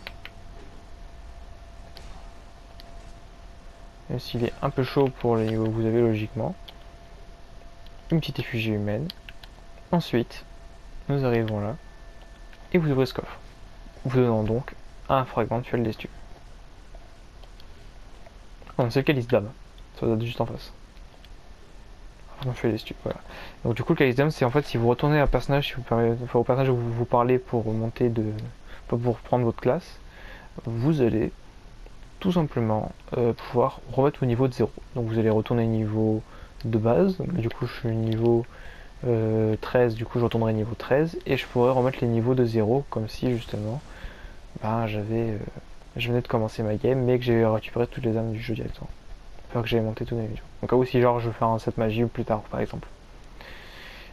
Même s'il est un peu chaud pour les niveaux que vous avez logiquement. Une petite effigie humaine. Ensuite, nous arrivons là. Et vous ouvrez ce coffre. Vous donnant donc un fragment de fiole d'estu. Non, c'est le calice d'âme. Ça doit être juste en face. Voilà. Donc du coup le calice d'âme c'est en fait si vous retournez à un personnage, si vous parlez, enfin, au personnage où vous parlez pour monter de. Pour prendre votre classe, vous allez tout simplement pouvoir remettre au niveau de 0. Donc vous allez retourner niveau de base, donc, du coup je suis niveau 13, du coup je retournerai niveau 13 et je pourrais remettre les niveaux de 0 comme si justement ben, je venais de commencer ma game mais que j'ai récupéré toutes les âmes du jeu directement. Enfin que j'ai monté tous les niveaux. Donc là aussi genre je veux faire un set magie ou plus tard par exemple.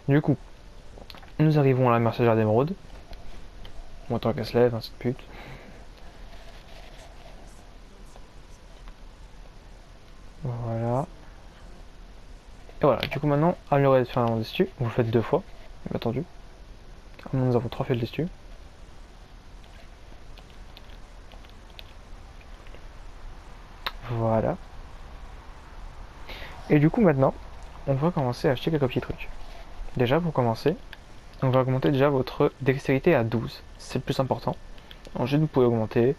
Du coup, nous arrivons à la mercenaire d'émeraude. Bon, tant qu'elle se lève, hein, cette pute. Voilà. Et voilà, du coup maintenant, améliorer les ferments dessus, vous le faites 2 fois, bien entendu. Nous avons 3 fils dessus. Voilà. Et du coup maintenant, on va commencer à acheter quelques petits trucs. Déjà pour commencer, on va augmenter déjà votre dextérité à 12. C'est le plus important. Ensuite vous pouvez augmenter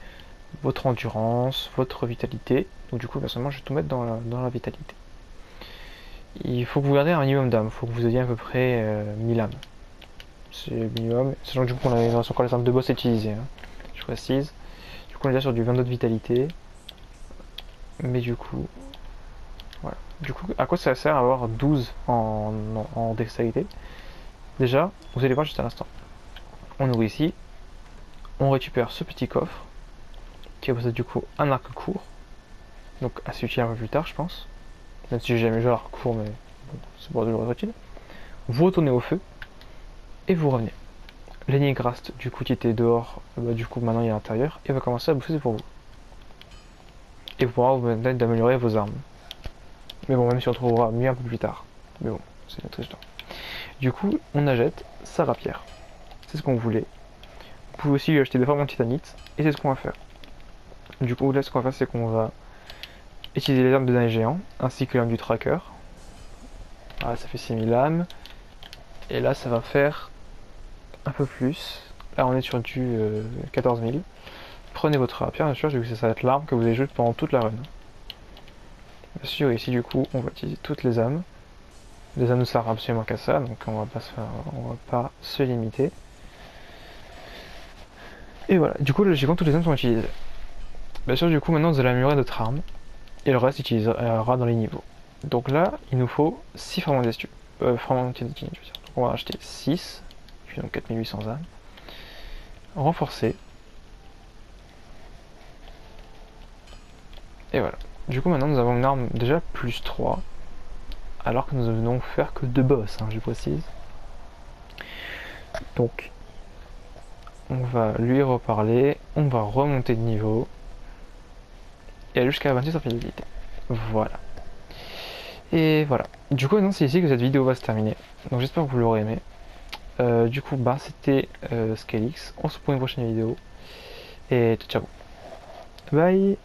votre endurance, votre vitalité. Donc du coup personnellement je vais tout mettre dans la vitalité. Il faut que vous gardiez un minimum d'âme, il faut que vous ayez à peu près 1000 âmes. C'est le minimum, sachant que du coup on a encore les armes de boss utilisées, hein. Je précise. Du coup on est déjà sur du 22 de vitalité. Mais du coup, voilà. Du coup, à quoi ça sert à avoir 12 en dextérité? Déjà, vous allez voir juste à l'instant. On ouvre ici, on récupère ce petit coffre, qui possède du coup un arc court. Donc assez utile un peu plus tard je pense. Même si j'ai jamais joué à l'arc court, mais bon, c'est pour toujours utile. Vous retournez au feu, et vous revenez. L'énigrast du coup qui était dehors, bah, du coup maintenant il est à l'intérieur, et va commencer à bouffer pour vous. Et vous pourrez vous permettre d'améliorer vos armes. Mais bon, même si on trouvera mieux un peu plus tard. Mais bon, c'est notre histoire. Du coup, on achète sa rapière. C'est ce qu'on voulait. Vous pouvez aussi acheter des fragments de titanite, et c'est ce qu'on va faire. Du coup, là, ce qu'on va faire, c'est qu'on va Utilisez les armes de dingue géant, ainsi que l'arme du tracker. Voilà, ça fait 6000 âmes. Et là, ça va faire un peu plus. Là, on est sur du 14 000. Prenez votre rapière, bien sûr, vu que ça va être l'arme que vous avez joué pendant toute la run. Bien sûr, ici, du coup, on va utiliser toutes les âmes. Les âmes ne servent absolument qu'à ça, donc on va pas se limiter. Et voilà, du coup, logiquement, toutes les âmes sont utilisées. Bien sûr, du coup, maintenant, vous allez améliorer notre arme. Et le reste utilisera dans les niveaux. Donc là, il nous faut 6 fragments d'estime. Fragments de donc on va acheter 6, puis donc 4800 âmes. Renforcer. Et voilà. Du coup, maintenant, nous avons une arme déjà plus 3. Alors que nous ne venons faire que 2 boss, hein, je précise. Donc, on va lui reparler. On va remonter de niveau. Et aller jusqu'à 26 en fidélité. Voilà. Et voilà. Du coup, maintenant, c'est ici que cette vidéo va se terminer. Donc, j'espère que vous l'aurez aimé. Du coup, bah, c'était Scalix. On se retrouve pour une prochaine vidéo. Et ciao. Bye.